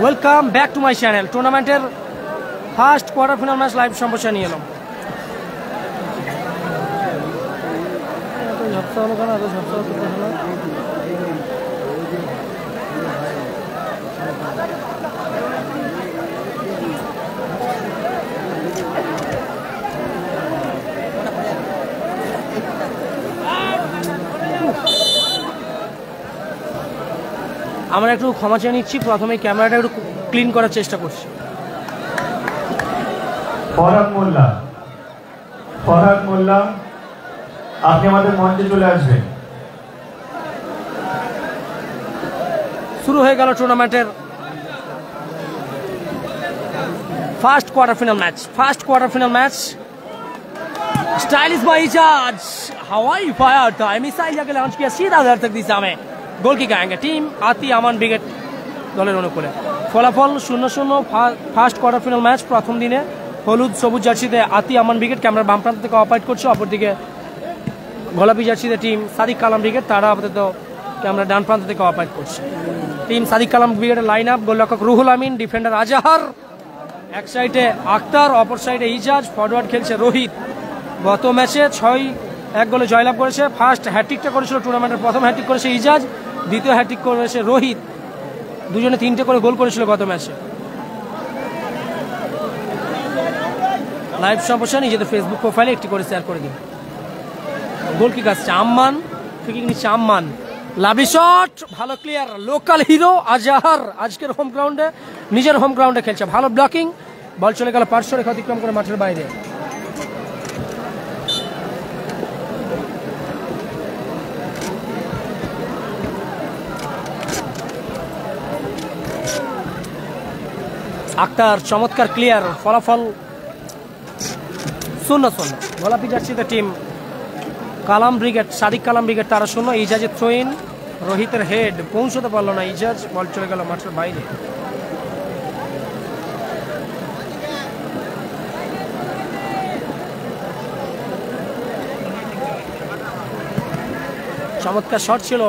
Welcome back to my channel. টুর্নামেন্টের first quarter final match live সম্প্রচার নিয়ে এলাম। আমরা একটু ক্ষমা চেয়ে নিচ্ছি, প্রথমে ক্যামেরাটা একটু ক্লিন করার চেষ্টা করছি। ফরহাদ মোল্লা আপনি আমাদের মঞ্চে চলে আসবেন। শুরু হয়ে গেল টুর্নামেন্টের first quarter final match. Stylish भाई चार्ज हवाई फायर था, मिसाइल जाके लॉन्च किया सीधा धरतक दिशा में, गोल की गाएंगे टीम आती आमान ब्रिगेड দলের অনুকূলে। ফলাফল 0-0 ফার্স্ট কোয়ার্টার ফাইনাল ম্যাচ। প্রথম দিনে হলুদ সবুজ জার্সিতে আতি আমান ব্রিগেড ক্যামেরার বাম প্রান্ত থেকে অপারেট করছে, অপরদিকে গোলাপি জার্সিতে টিম সাদিক কালাম ব্রিগেড, তারা আপাতত ক্যামেরা ডান প্রান্ত থেকে অপারেট করছে। টিম সাদিক কালাম ব্রিগেডের লাইন আপ: গোলরক্ষক রুহুল আমিন, ডিফেন্ডার আজাহার, এক সাইডে আক্তার, অপর সাইডে ইজাজ, ফরওয়ার্ড খেলছে রোহিত। গত ম্যাচে 6-1 গোলে জয়লাভ করেছে। ফার্স্ট হ্যাট্রিকটা করেছিল টুর্নামেন্টের, প্রথম হ্যাট্রিক করেছে ইজাজ, দ্বিতীয় হ্যাট্রিক করেছে রোহিত। দুজনে 3টে করে গোল করেছিল গত ম্যাচে। লাইভ সম্প্রচার নিজেদের ফেসবুক প্রোফাইলে একটি করে শেয়ার করে দিন। গোল কিক আসছে আম্মান, ফ্রি নিচ্ছে আম্মান, লাভলি শট, ভালো ক্লিয়ার। লোকাল হিরো আজাহার আজকের হোম গ্রাউন্ডে, নিজের হোম গ্রাউন্ডে খেলছে, ভালো ব্লকিং, বল চলে গেল পার্শ্ব রেখা অতিক্রম করে মাঠের বাইরে। আক্তার চমৎকার ক্লিয়ার। ফলাফল 0-0। গোলাপি জার্সিতে টিম কালাম ব্রিগেড, সাদিক কালাম ব্রিগেড তারা 0। ইজাজের থ্রোইন, রোহিতের হেড পৌঁছতে পারলো না ইজাজ, বল চলে গেল মাঠের বাইরে। চমৎকার শট ছিল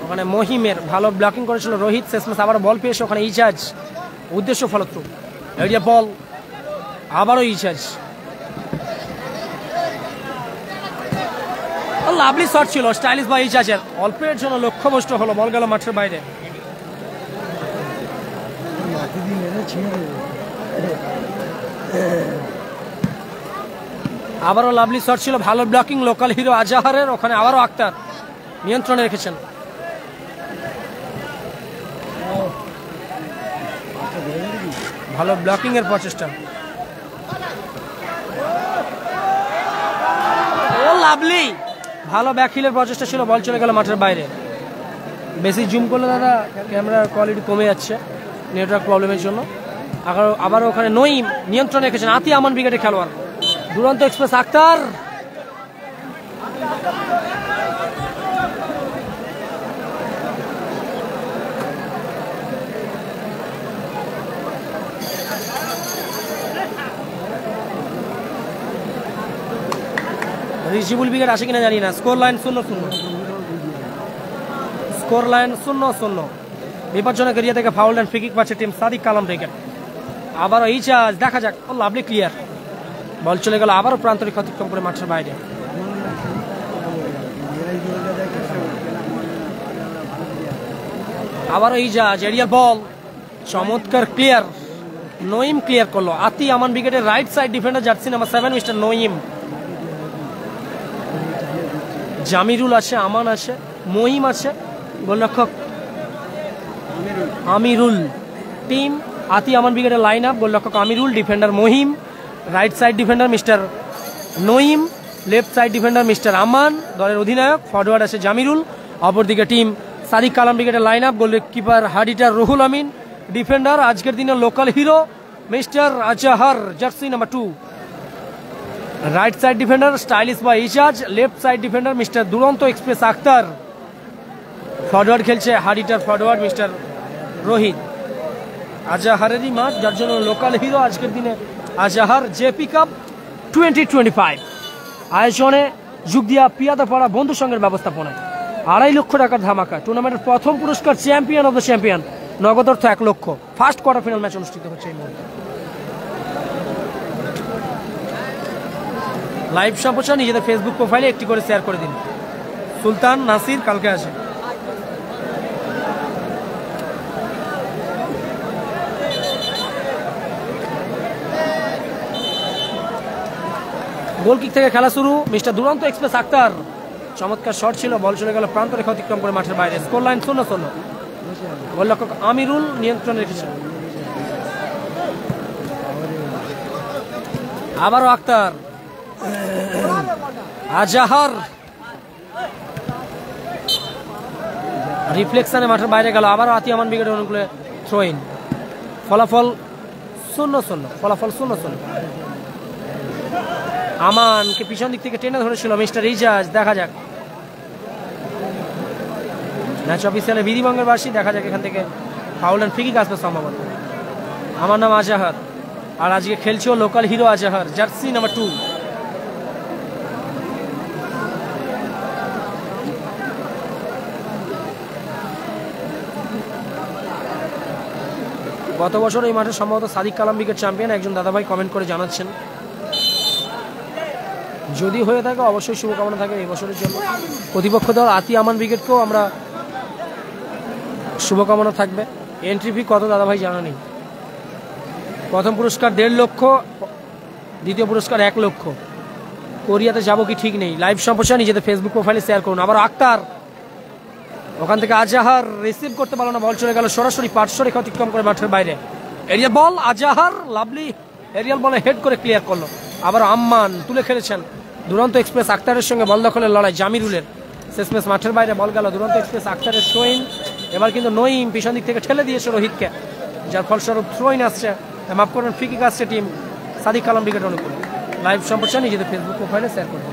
ওখানে মহিমের, ভালো ব্লকিং করেছিল রোহিত, শেষমেশ আবার বল পেয়েছে ওখানে ইজাজ, উদ্দেশ্য ফলত্রু। এরিয়া বল, আবারও ইজাজ, লাভলি শট ছিল স্টাইলিশ বা ইজাজের, অল্পের জন্য লক্ষ্যভ্রষ্ট হলো, বল গেল মাঠের বাইরে। আবারও লাভলি শট ছিল, ভালো ব্লকিং লোকাল হিরো আজাহারের, ওখানে আবারও আক্তার নিয়ন্ত্রণে রেখেছেন। ভালো ব্লকিং এর প্রচেষ্টা, ও লাভলি, ভালো ব্যাকহিলের প্রচেষ্টা ছিল, বল চলে গেল মাঠের বাইরে। বেশি জুম করলে দাদা ক্যামেরার কোয়ালিটি কমে যাচ্ছে নেটওয়ার্ক প্রবলেমের জন্য। আবার ওখানে নঈম নিয়ন্ত্রণে রেখেছেন, আতি আমান ব্রিগেডের খেলোয়াড়। দুরন্ত এক্সপ্রেস আক্তার, রিজিবুল ব্রিগেড আসে কিনা জানি না। Score line 0-0, score line 0-0। বিপজ্জনক এরিয়া থেকে ফাউল অ্যান্ড ফ্রি কিক পাচ্ছে টিম সাদিক কালাম ব্রিগেড। আবারও ইজাজ, দেখা যাক, ও লাভলি ক্লিয়ার, বল চলে গেল আবারও প্রান্তরিক অতিক্রম করে মাঠের বাইরে। আবারও ইজাজ, এরিয়ার বল, চমৎকার ক্লিয়ার, নঈম ক্লিয়ার করলো। আতি আমান ব্রিগেডের right side defender jersey number 7 mister Naeem. Jamirul আছে, আমান আছে, মহিম আছে, গোলরক্ষক আমিরুল। টিম আতি আমান ব্রিগেডের লাইন আপ: গোলরক্ষক Amirul, defender Mahim, right side defender mister Naim, left side defender mister Aman, দলের অধিনায়ক। ফরওয়ার্ড আছে জামিরুল, অপরদিকে টিম সাদিক কালাম ব্রিগেডের line up: goalkeeper hard hitter Ruhul Amin, defender আজকের দিনের local hero mister Azhar jersey number 2, right side defender stylish বা Ijaz, left side defender mister Duronto express Akhtar. Forward খেলছে hard hitter forward mister Rohit. আজাহারেরই মাঠ, যার জন্য লোকাল হিরো আজকের দিনে আজাহার। জেপি কাপ 2025 আয়োজনে যোগ দিয়া পিয়াদাপাড়া বন্ধু সংঘের ব্যবস্থাপনায় 2.5 লক্ষ টাকার ধামাকা। টুর্নামেন্টের প্রথম পুরস্কার চ্যাম্পিয়ন অব দ্য চ্যাম্পিয়ন নগদ অর্থ 1 লক্ষ। ফার্স্ট কোয়ার্টার ফাইনাল ম্যাচ অনুষ্ঠিত হচ্ছে এই মুহূর্তে। লাইভ সম্প্রচার নিজেদের ফেসবুক প্রোফাইলে একটি করে শেয়ার করে দিন। সুলতান নাসির কালকে আসে। গোল কিক থেকে খেলা শুরু। মিস্টার দুরন্ত এক্সপ্রেস আক্তার, চমৎকার শট ছিল, বল চলে গেল প্রান্ত রেখা অতিক্রম করে মাঠের বাইরে। Score line 0-0। গোলরক্ষক আমিরুল নিয়ন্ত্রণে রেখেছেন। আবারও আক্তার, আজাহার রিফ্লেকশনে মাঠের বাইরে গেল। আবারও আতি আমান ব্রিগেডের অনুকূলে থ্রো ইন। ফলাফল 0-0। ফলাফল 0-0। আমানকে পিছন দিক থেকে টেনে ধরেছিল মিস্টার ইজাজ। দেখা যাক ম্যাচ অফিসিয়ালে বিধিভঙ্গের বাসী। দেখা যাক এখান থেকে ফাউল অ্যান্ড ফ্রি কিক আসবে সম্ভবত। আমার নাম আজাহার, আর আজকে খেলছেও local hero Azhar, jersey number 2। গত বছর এই মাঠে সম্ভবত সাদিক কালাম ব্রিগেড চ্যাম্পিয়ন একজন দাদাভাই কমেন্ট করে জানাচ্ছেন। যদি হয়ে থাকে অবশ্যই শুভকামনা থাকে এই বছরের জন্য। প্রতিপক্ষ দল আতি আমান ব্রিগেডকেও আমরা শুভকামনা থাকবে। এন্ট্রি ফি কত দাদাভাই জানা নেই। প্রথম পুরস্কার 1.5 লক্ষ, দ্বিতীয় পুরস্কার 1 লক্ষ। কোরিয়াতে যাবো কি ঠিক নেই। লাইভ সম্প্রচার নিজেদের ফেসবুক প্রোফাইলে শেয়ার করুন। আবার আক্তার, ওখান থেকে আজাহার রিসিভ করতে পারলো না, বল চলে গেল সরাসরি পার্শ্ব রেখা অতিক্রম করে মাঠের বাইরে। Aerial ball, Azhar lovely aerial বলে হেড করে ক্লিয়ার করলো। আবার আম্মান তুলে খেলেছেন। দুরন্ত এক্সপ্রেস আক্তারের সঙ্গে বল দখলের লড়াই জামিরুলের। শেষমেশ মাঠের বাইরে বল গেল দুরন্ত এক্সপ্রেস আক্তারের থ্রোইন। এবার কিন্তু নঈম পিছন দিক থেকে ঠেলে দিয়েছে রোহিতকে, যার ফলস্বরূপ থ্রোইন আসছে। মাফ করবেন, ফ্রি কিক আসছে টিম সাদিক কালাম ব্রিগেড অনুকূলে। লাইভ সম্প্রচার নিজেদের ফেসবুক প্রোফাইলে শেয়ার করবেন।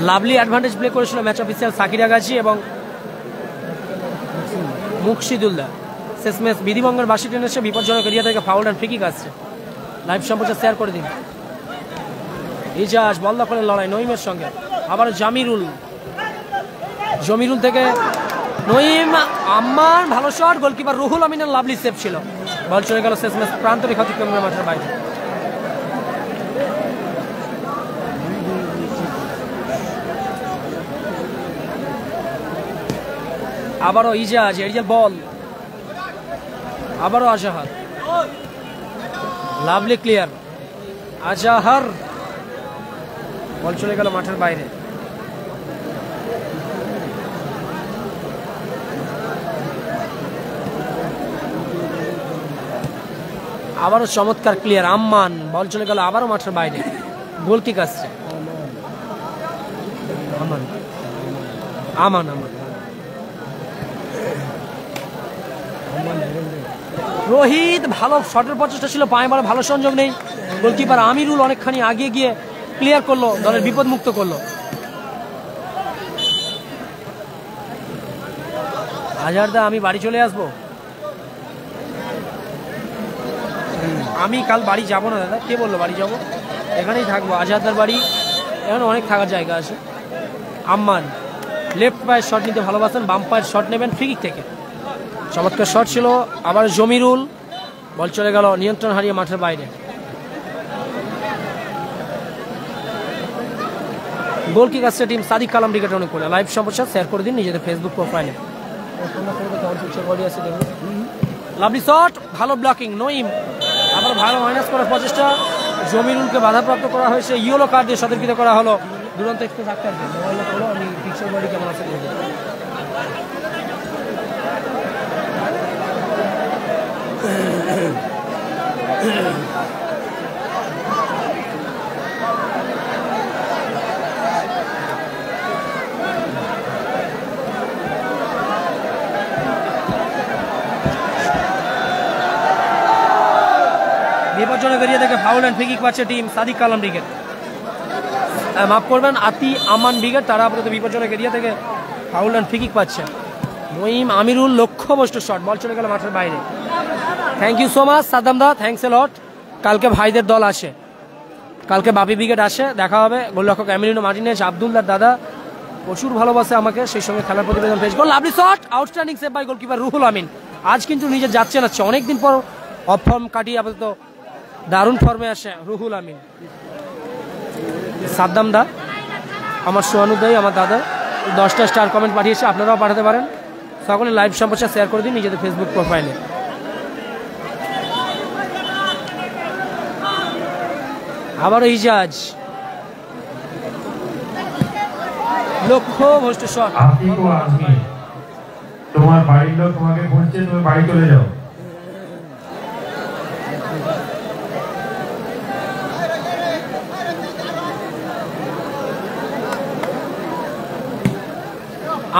লাভলি অ্যাডভান্টেজ প্লে করেছিল ম্যাচ অফিসিয়াল সাকিরা গাজী এবং মুকশিদুল্লাহ। শেষমেশ বিধিভঙ্গের বাসি টেনেছে, বিপজ্জনক এরিয়া থেকে ফাউল অ্যান্ড ফ্রি কিক আসছে। লাইভ সম্প্রচার শেয়ার করে দিন। ইজাজ বল দখলের লড়াই নঈমের সঙ্গে। আবার জামিরুল, জমিরুল থেকে নঈম, আম্মান ভালো শট। গোলকিপার রুহুল আমিনের লাভলি সেভ ছিল, বল চলে গেল শেষমেশ প্রান্ত রেখা অতিক্রম করে মাঠের বাইরে। আবারও ইজাজ, এরিয়াল বল, আবারও Azhar, lovely clear. Azhar ball চলে গেল মাঠের বাইরে। আবারও চমৎকার ক্লিয়ার। আম্মান বল চলে গেল আবারও মাঠের বাইরে। গোল কিক আসছে। আমান আমান আমান রোহিত ভালো শটের প্রচেষ্টা ছিল, পায়ে মারা ভালো সংযোগ নেই। গোলকিপার আমিরুল অনেকখানি আগে গিয়ে ক্লিয়ার করলো, দলের বিপদ মুক্ত করলো। আজহারদা আমি বাড়ি চলে আসবো। আমি কাল বাড়ি যাব না দাদা। কে বললো বাড়ি যাব? এখানেই থাকবো। আজহারদার বাড়ি এখানে অনেক থাকার জায়গা আছে। আম্মান লেফট পায়ের শট নিতে ভালোবাসেন, বাম পায়ের শট নেবেন ফ্রি কিক থেকে। চমৎকার শট ছিল। আবার জমিরুল, বল চলে গেল নিয়ন্ত্রণ হারিয়ে মাঠের বাইরে। গোল কিক আসছে টিম সাদিক কালাম ব্রিগেড অনুকূলে। লাইভ সম্প্রচার শেয়ার করে দিন নিজেদের ফেসবুক প্রোফাইলে। লাভলি শট, ভালো ব্লকিং নঈম। আবার ভালো মাইনাস করার প্রচেষ্টা, জমিরুলকে বাধাপ্রাপ্ত করা হয়েছে। ইয়েলো কার্ড দিয়ে সতর্কিত করা হলো দুরন্ত এক্সপ্রেস আক্তারকে। আমি পিকচার বডি কেমন আছে বিপজ্জনক এরিয়া থেকে ফাউল অ্যান্ড ফ্রি কিক পাচ্ছে টিম সাদিক কালাম ব্রিগেড। মাফ করবেন, আতি আমান ব্রিগেড। তারা আপাতত বিপজ্জনক এরিয়া থেকে ফাউল অ্যান্ড ফ্রি কিক পাচ্ছে। নঈম আমিরুল লক্ষ্যভ্রষ্ট শট, বল চলে গেল মাঠের বাইরে। Thank you so much Saddam da, thanks a lot. কালকে ভাইদের দল আসে। কালকে বাপি ব্রিগেড আসে, দেখা হবে। গোলরক্ষক এমিলিনো মার্টিনেজ, আব্দুল্লাহর দাদা প্রচুর ভালোবাসে আমাকে, সেই সঙ্গে খেলার প্রতিবেদন পেয়েছে। Goal, lovely shot, outstanding save by goalkeeper Ruhul Amin. আজ কিন্তু নিজে যাচ্ছে না, অনেকদিন পর অফ ফর্ম কাটিয়ে আপাতত দারুণ ফর্মে আসে রুহুল আমিন। সাদ্দাম দা, আমার সোহানুদ্দাই, আমার দাদা 10টা স্টার কমেন্ট পাঠিয়েছে, আপনারাও পাঠাতে পারেন। সকলে লাইভ সম্প্রচার শেয়ার করে দিন নিজেদের ফেসবুক প্রোফাইলে। আবারও ইজাজ, লক্ষ্য ভ্রষ্ট শট। তোমার বাড়ির লোক তোমাকে খুঁজছে, তুমি বাড়ি চলে যাও।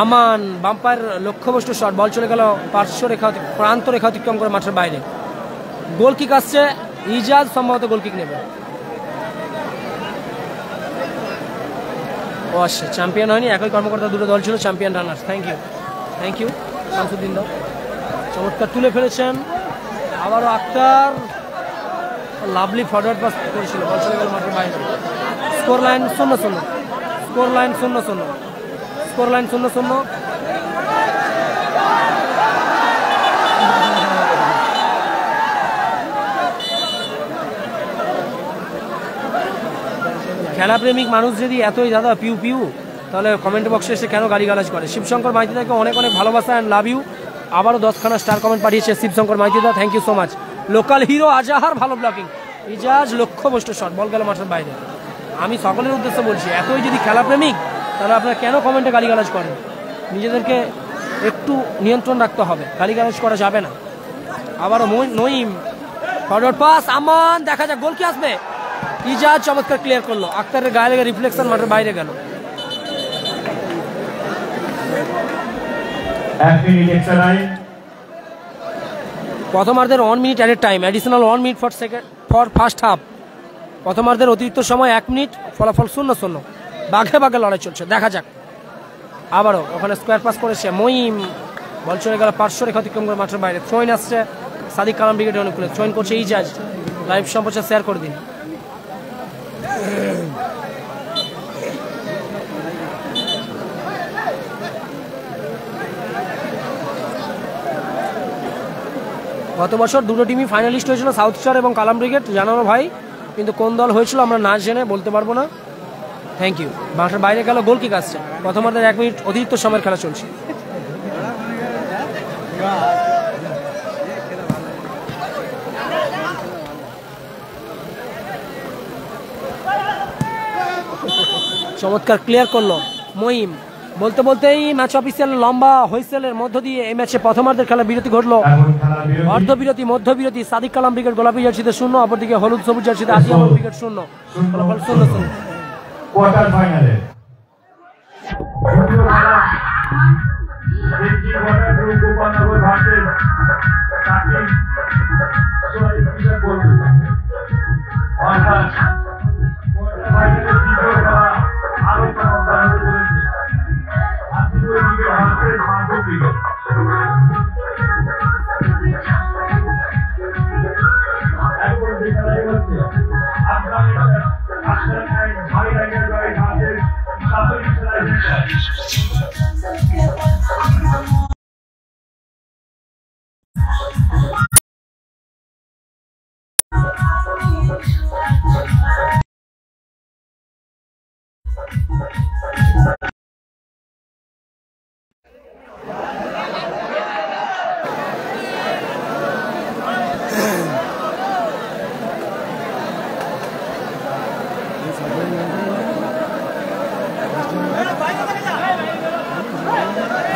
আমান, বাম্পার লক্ষ্যভ্রষ্ট শট, বল চলে গেল পার্শ্ব রেখা, প্রান্ত রেখা অতিক্রম করে মাঠের বাইরে। গোল কিক আসছে, ইজাজ সম্ভবত গোল কিক নেবে। ও আসছে, চ্যাম্পিয়ন হয়নি, একই কর্মকর্তা, দুটো দল ছিল, champion runners. Thank you Shamsuddin da, চমৎকার তুলে ফেলেছেন। আবারও আক্তার, লাভলি ফরওয়ার্ড পাস করেছিল, বল চলে গেল মাঠের বাইরে। Score line 0-0, score line 0-0, score line 0-0। খেলাপ্রেমিক মানুষ যদি এতই দাদা পিউ পিউ, তাহলে কমেন্ট বক্সে এসে কেন গালিগালাজ করে? শিবশঙ্কর মাইতিদাকে অনেক অনেক ভালোবাসা অ্যান্ড লাভ ইউ। আবারও 10খানা স্টার কমেন্ট পাঠিয়েছে শিবশঙ্কর মাইতিদা, thank you so much. Local hero Azhar, ভালো ব্লকিং। ইজাজ লক্ষ্যভ্রষ্ট শট, বল গেল মাঠের বাইরে। আমি সকলের উদ্দেশ্যে বলছি, এতই যদি খেলাপ্রেমিক, তাহলে আপনারা কেন কমেন্টে গালিগালাজ করেন? নিজেদেরকে একটু নিয়ন্ত্রণ রাখতে হবে, গালিগালাজ করা যাবে না। আবারও নঈম, ফরওয়ার্ড পাস, আমান, দেখা যাক গোল কি আসবে। ইজাজ চমৎকার ক্লিয়ার করলো, আক্তারের গায়ে লেগে রিফ্লেকশন মাঠের বাইরে গেল। 1 মিনিট এক্সট্রা টাইম। প্রথমার্ধের 1 minute added time, additional 1 minute for first half. প্রথমার্ধের অতিরিক্ত সময় 1 মিনিট, ফলাফল 0-0। বাঘে বাঘে লড়াই চলছে, দেখা যাক। আবারও ওখানে স্কোয়ার পাস করেছে মঈম, বল চলে গেল পার্শ্ব রেখা অতিক্রম করে মাঠের বাইরে। থ্রোইন আসছে সাদিক কালাম ব্রিগেডের অনুকূলে, থ্রোইন করছে ইজাজ। লাইভ সম্প্রচার শেয়ার করে দিন। গত বছর দুটো টিমই ফাইনালিস্ট হয়েছিল, সাউথ স্টার এবং কালাম ব্রিগেড। জানানো ভাই, কিন্তু কোন দল হয়েছিল আমরা না জেনে বলতে পারবো না। Thank you. মাঠের বাইরে গেল, গোল কিক আসছে। প্রথমার্ধের 1 মিনিট অতিরিক্ত সময়ের খেলা চলছে। চমৎকার ক্লিয়ার করলো মঈম। বলতে বলতেই ম্যাচ অফিসিয়াল লম্বা হুইসেলের মধ্য দিয়ে এই ম্যাচে প্রথমার্ধের খেলা বিরতি ঘটলো। অর্ধবিরতি, মধ্যবিরতি। সাদিক কালাম ব্রিগেড গোলাপি জার্সিতে 0, অপরদিকে হলুদ সবুজ জার্সিতে আসিয়ামন ব্রিগেড 0। ফলাফল 0-0। কোয়ার্টার ফাইনালে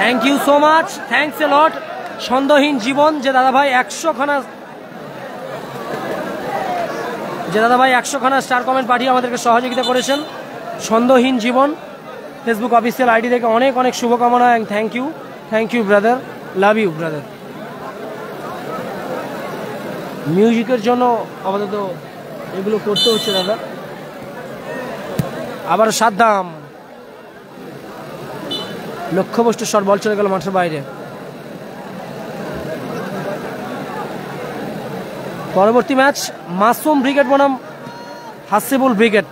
thank you so much, thanks a lot. ছন্দহীন জীবন, যে দাদা ভাই 100 খানা স্টার কমেন্ট পাঠিয়ে আমাদেরকে সহযোগিতা করেছেন। ছন্দহীন জীবন ফেসবুক অফিসিয়াল আইডি থেকে অনেক অনেক শুভকামনা and thank you brother, love you brother. মিউজিকের জন্য আপাতত এগুলো করতে হচ্ছে দাদা। আবার সাদ্দাম, লক্ষ্যভ্রষ্ট শট, বল চলে গেল মাঠের বাইরে। পরবর্তী ম্যাচ মাসুম ব্রিগেড বনাম Hasibul brigade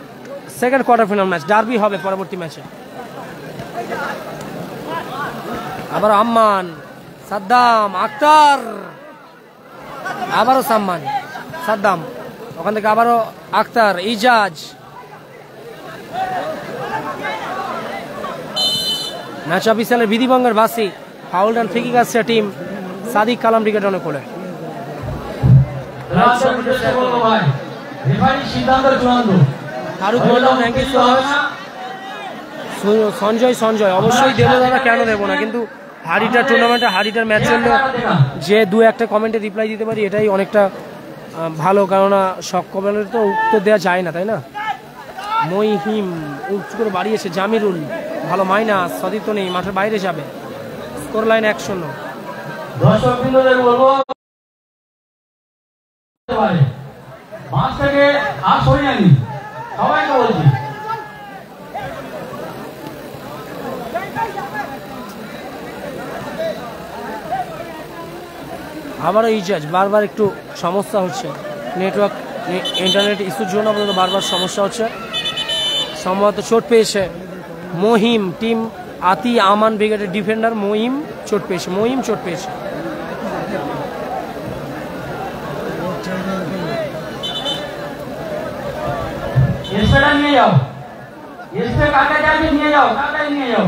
second quarter final match, derby হবে পরবর্তী ম্যাচে। আবার আম্মান, সাদ্দাম, আক্তার, আবারও সাম্মান, সাদ্দাম, ওখান থেকে আবারও আক্তার, ইজাজ, ম্যাচ অফিসিয়ালের বিধিভঙ্গের বাসি, ফাউল অ্যান্ড ফ্রি কিক আসছে টিম সাদিক কালাম ব্রিগেড অনুকূলে। সঞ্জয় অবশ্যই দেবো দাদা, কেন দেবো না, কিন্তু হাড়িটার টুর্নামেন্টে হাড়িটার ম্যাচ চললে যে দু একটা কমেন্টে রিপ্লাই দিতে পারি এটাই অনেকটা ভালো, কেননা সব কমেন্টের তো উত্তর দেওয়া যায় না, তাই না। মহিম উচ্চ করে বাড়িয়েছে, জামিরুল ভালো মাইনাস, সদিত নেই, মাঠের বাইরে যাবে, স্কোর লাইন 1-0। দর্শকবৃন্দদের বলবো মাঠ থেকে আর সরিয়ে আনি, সবাইকে বলছি। আবারও ইজাজ, বারবার একটু সমস্যা হচ্ছে, নেটওয়ার্ক ইন্টারনেট ইস্যুর জন্য আপনাদের বারবার সমস্যা হচ্ছে, সম্ভবত চোট পেয়েছে মহিম, টিম আতি আমান ব্রিগেডের ডিফেন্ডার মহিম চোট পেয়েছে। নিয়ে যাও, কাকে যাবে নিয়ে যাও, কাকে নিয়ে যাও।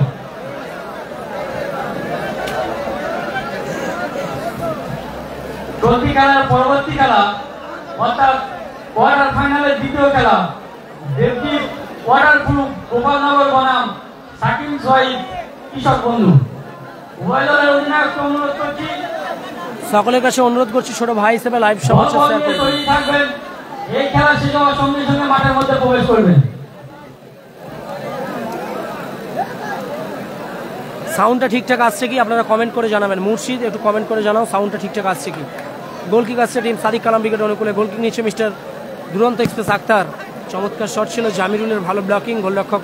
চলতি খেলার পরবর্তী খেলা অর্থাৎ কোয়ার্টার ফাইনালের দ্বিতীয় খেলা, দেবজি ওয়াটার গ্রুপ গোপালনগর বনাম সাকিম শহীদ কৃষক বন্ধু। উভয় দলের অধিনায়ককে অনুরোধ করছি, সকলের কাছে অনুরোধ করছি ছোট ভাই হিসেবে লাইভ সমাচার শেয়ার করবেন। থাকবেন, এই খেলা শেষ হওয়ার সঙ্গে সঙ্গে মাঠের মধ্যে প্রবেশ করবেন। সাউন্ডটা ঠিকঠাক আসছে কি আপনারা কমেন্ট করে জানাবেন। মুর্শিদ একটু কমেন্ট করে জানাও সাউন্ডটা ঠিকঠাক আসছে কি। গোল কিক আসছে টিম সাদিক কালাম ব্রিগেড অনুকূলে, গোল কিক নিচ্ছে মিস্টার দুরন্ত এক্সপ্রেস আক্তার, চমৎকার শট ছিল জামিরুলের, ভালো ব্লকিং, গোলরক্ষক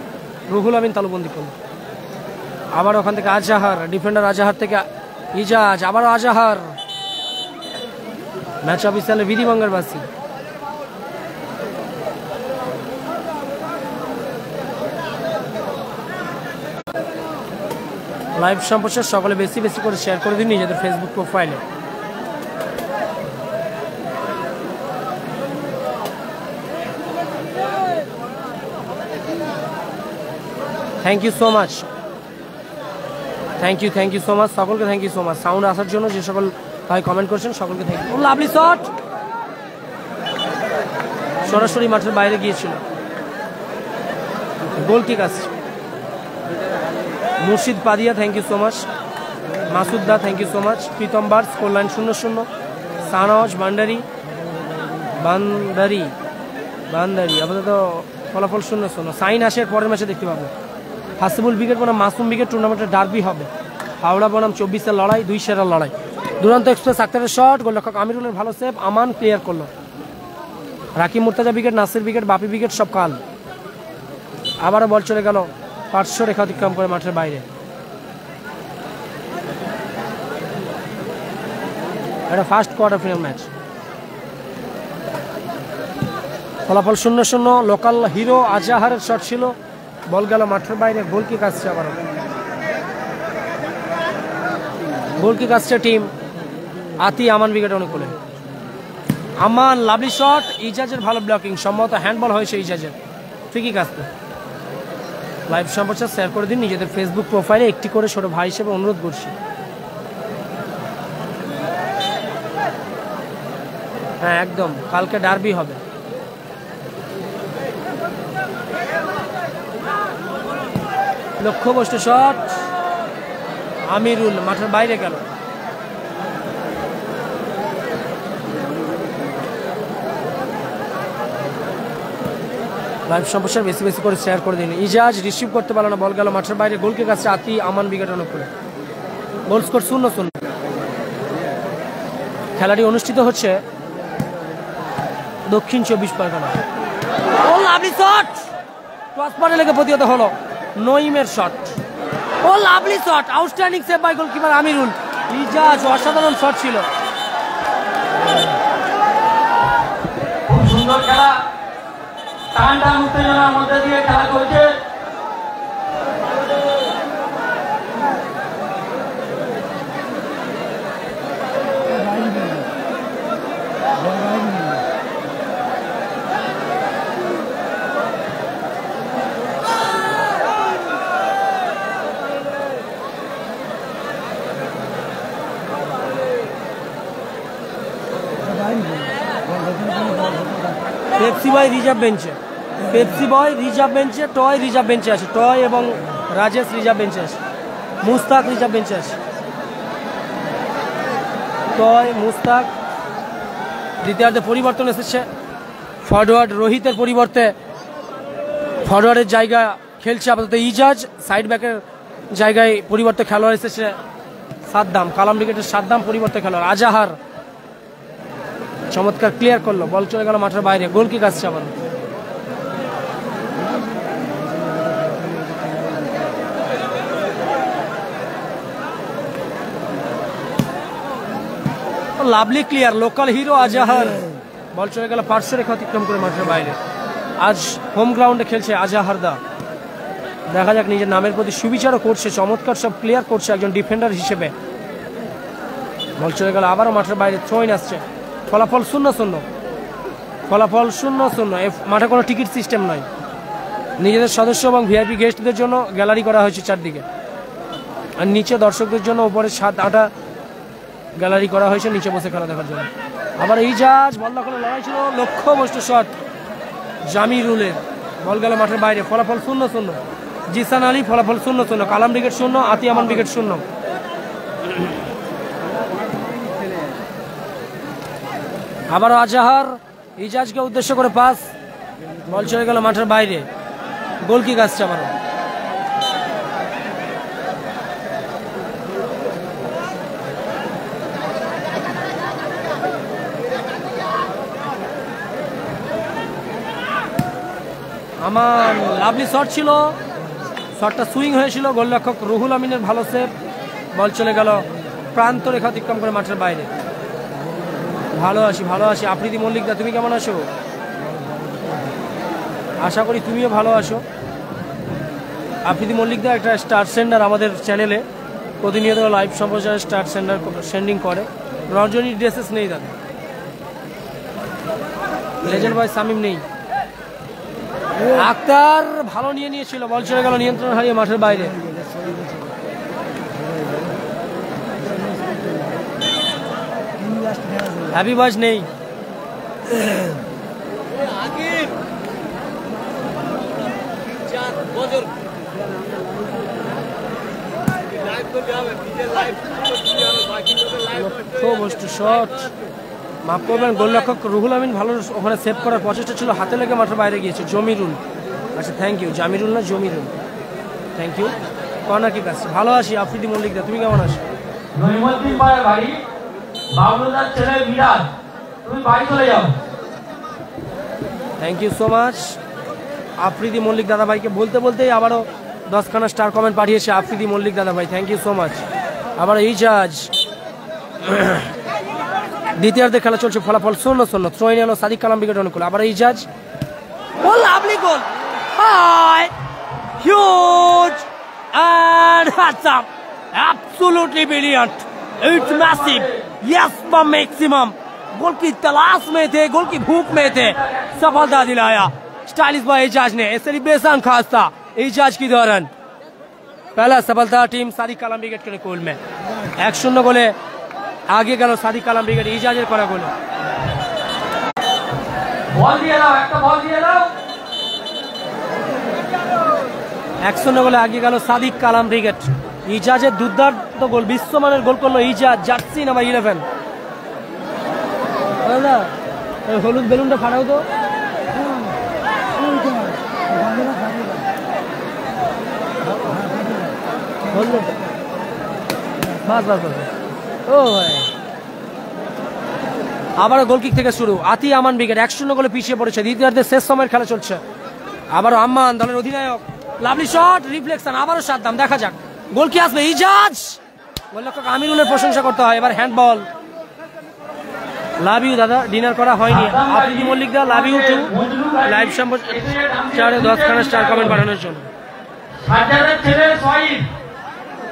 রুহুল আমিন তালুবন্দি করল। আবার ওখান থেকে আজাহার, ডিফেন্ডার আজাহার থেকে ইজাজ, আবারও আজাহার, ম্যাচ অফিসিয়ালের বিধিভঙ্গের বাসি। লাইভ সম্প্রচার সকলে বেশি বেশি করে শেয়ার করে দিন নিজেদের ফেসবুক প্রোফাইলে। Thank you so much, thank you so much সকলকে, thank you so much sound আসার জন্য যে সকল ভাই কমেন্ট করছেন সকলকে থ্যাংক ইউ। লাভলি শট, সরাসরি মাঠের বাইরে গিয়েছিল, গোল কিক আসছে। Murshid Padia thank you so much, Masud da thank you so much, Pritam Bar, score line 0-0। Sanwaz Bhandari আপাতত ফলাফল 0-0। সাইন আসে পরের ম্যাচে দেখতে পাবো। হাসিবুল ব্রিগেড বনাম মাসুম ব্রিগেড টুর্নামেন্টের ডার্বি হবে, হাওড়া বনাম 24-এর লড়াই, 2 সেরার লড়াই। দুরন্ত এক্সপ্রেস আক্তারের শট, গোলরক্ষক আমিরুলের ভালো সেভ, আমান ক্লিয়ার করলো। রাকিব মুর্তাজা ব্রিগেড, নাসির ব্রিগেড, বাপি ব্রিগেড সব কাল। আবারও বল চলে গেল পার্শ্ব রেখা অতিক্রম করে মাঠের বাইরে। এটা ফার্স্ট কোয়ার্টার ফাইনাল ম্যাচ, ফলাফল 0-0। লোকাল হিরো আজাহারের শট ছিল, বল গেল মাঠের বাইরে, গোল কিক আসছে। আবারও গোল কিক আসছে টিম আতি আমান ব্রিগেড অনুকূলে। আমান লাভলি শট, ইজাজের ভালো ব্লকিং, সম্ভবত হ্যান্ডবল হয়েছে ইজাজের, ফ্রি কিক আসছে। লাইভ সম্প্রচার শেয়ার করে দিন নিজেদের ফেসবুক প্রোফাইলে, একটি করে ছোট ভাই হিসেবে অনুরোধ করছি। হ্যাঁ একদম, কালকে ডার্বি হবে। লক্ষ্যবস্তু শট, আমিরুল মাঠের বাইরে গেল। লাইভ সম্প্রচার বেশি বেশি করে শেয়ার করে দিন। ইজাজ রিসিভ করতে পারলো না, বল গেল মাঠের বাইরে, গোল কিক আসছে আতি আমান ব্রিগেড অনুকূলে, গোল স্কোর 0-0। খেলাটি অনুষ্ঠিত হচ্ছে দক্ষিণ 24 পরগনা। ও লাভলি শট, ক্রসবারে লেগে প্রতিহত হলো নঈমের shot. Oh lovely shot, outstanding save by goalkeeper Amirul. Ijaz অসাধারণ শট ছিল, খুব সুন্দর খেলা, টান টান উত্তেজনার মধ্যে দিয়ে খেলা চলছে। পেপসি বয় রিজার্ভ বেঞ্চে, পেপসি বয় রিজার্ভ বেঞ্চে, টয় রিজার্ভ বেঞ্চে আছে, টয় এবং রাজেশ রিজার্ভ বেঞ্চে আছে, মুস্তাক রিজার্ভ বেঞ্চে আছে, টয় মুস্তাক। দ্বিতীয়ার্ধে পরিবর্তন এসেছে, ফরওয়ার্ড রোহিতের পরিবর্তে ফরওয়ার্ডের জায়গা খেলছে আপাতত ইজাজ, সাইড ব্যাকের জায়গায় পরিবর্তে খেলোয়াড় এসেছে সাদ্দাম, কালাম ক্রিকেটের সাদ্দাম পরিবর্তে খেলোয়াড় আজাহার চমৎকার ক্লিয়ার করলো, বল চলে গেল মাঠের বাইরে, গোল কিক আসছে আবার। Lovely clear, local hero Azhar, ball চলে গেল পার্শ্ব রেখা অতিক্রম করে মাঠের বাইরে। আজ হোম গ্রাউন্ডে খেলছে আজাহার দা, দেখা যাক নিজের নামের প্রতি সুবিচারও করছে, চমৎকার সব ক্লিয়ার করছে একজন ডিফেন্ডার হিসেবে। বল চলে গেল আবারও মাঠের বাইরে, থ্রোইন আসছে, ফলাফল 0-0, ফলাফল 0-0। মাঠে কোনো টিকিট সিস্টেম নয়, নিজেদের সদস্য এবং ভিআইপি গেস্টদের জন্য গ্যালারি করা হয়েছে চারদিকে, আর নিচে দর্শকদের জন্য উপরে 7-8টা গ্যালারি করা হয়েছে নিচে বসে খেলা দেখার জন্য। আবার ইজাজ, বল দখলে লড়াই ছিল, লক্ষ্যভ্রষ্ট শট জামিরুলের, বল গেল মাঠের বাইরে, ফলাফল 0-0। জিসান আলী, ফলাফল 0-0, কালাম ব্রিগেড 0, আতি আমান ব্রিগেড 0। আবারও আজাহার ইজাজকে উদ্দেশ্য করে পাস, বল চলে গেল মাঠের বাইরে, গোল কিক আসছে আবারও। আমান, লাভলি শট ছিল, শটটা সুইং হয়েছিল, গোলরক্ষক রুহুল আমিনের ভালো সেভ, বল চলে গেল প্রান্ত রেখা অতিক্রম করে মাঠের বাইরে। ভালো আছি আফ্রিদি মল্লিক দা, তুমি কেমন আছো? আশা করি তুমিও ভালো আছো। আফ্রিদি মল্লিক দা একটা স্টার সেন্ডার আমাদের চ্যানেলে প্রতিনিয়ত লাইভ সম্প্রচারে স্টার সেন্ডার সেন্ডিং করে। রজনীর ড্রেসেস নেই দাদা, লেজেন্ড বয় সামিম নেই। আক্তার ভালো নিয়েছিল, বল চলে গেল নিয়ন্ত্রণ হারিয়ে মাঠের বাইরে। হ্যাপি বাজ নেই, শট মাফ করবেন, গোলরক্ষক রুহুল আমিন ভালো ওখানে সেভ করার প্রচেষ্টা ছিল, হাতে লেগে মাঠের বাইরে গিয়েছে। জমিরুল, আচ্ছা থ্যাংক ইউ, জামিরুল না Jomirul, thank you. Corner kick আসছে, ভালো আছি আফ্রিদি মল্লিক দা, তুমি কেমন আছো? নইমুদ্দিন ভাইয়ের বাড়ি, বাবলুদার ছেলে বিরাজ, তুমি বাড়ি চলে যাও। Thank you so much Afridi Mallick দাদা ভাইকে, বলতে বলতেই আবারও 10খানা স্টার কমেন্ট পাঠিয়েছে আফ্রিদি মল্লিক দাদা ভাই, থ্যাংক ইউ সো মাচ। আবার ইজাজ, দ্বিতীয়ার্ধে খেলা চলছে, ফলাফল 0-0, থ্রোইন এলো সাদিক কালাম ব্রিগেড অনুকূল। আবার Ijaz, oh lovely goal, high huge and handsome, absolutely brilliant, it's massive, yes the maximum, goal की तलाश में थे, गोल की भूख में थे, सफलता दिलाया स्टाइलिश बॉय इजाज ने, सेलिब्रेशन खास था इजाज की दौरान। पहला सफलता टीम सादिक कालाम ब्रिगेड के गोल में, 1-0 गोले आगे गल सादिक कालाम ब्रिगेड इजाजेर करा गोले। বল দিয়ে দাও, একটা বল দিয়ে দাও। 1-0 গোলে আগে গেল সাদিক কালাম ব্রিগেড। ইজাজের দুর্দান্ত গোল, বিশ্বমানের গোল করলো ইজাজ, জার্সি নাম্বার 11। দাদা হলুদ বেলুনটা ফাটাও তো, ও আবার গোল কিক থেকে শুরু, আতি আমান ব্রিগেড 1-0 গোলে পিছিয়ে পড়েছে, দ্বিতীয়ার্ধের শেষ সময়ের খেলা চলছে। আবারও আম্মান দলের অধিনায়ক, লাভলি শট, রিফ্লেকশন, আবারও সাদ্দাম, দেখা যাক গোল কি আসবে। ইজাজ, গোলরক্ষক আমিরুলের প্রশংসা করতে হয়। এবার হ্যান্ডবল, লাভ ইউ দাদা, ডিনার করা হয়নি। Afridi Mallick da love you too, live সম্প্রচারে 10খানা স্টার কমেন্ট পাঠানোর জন্য।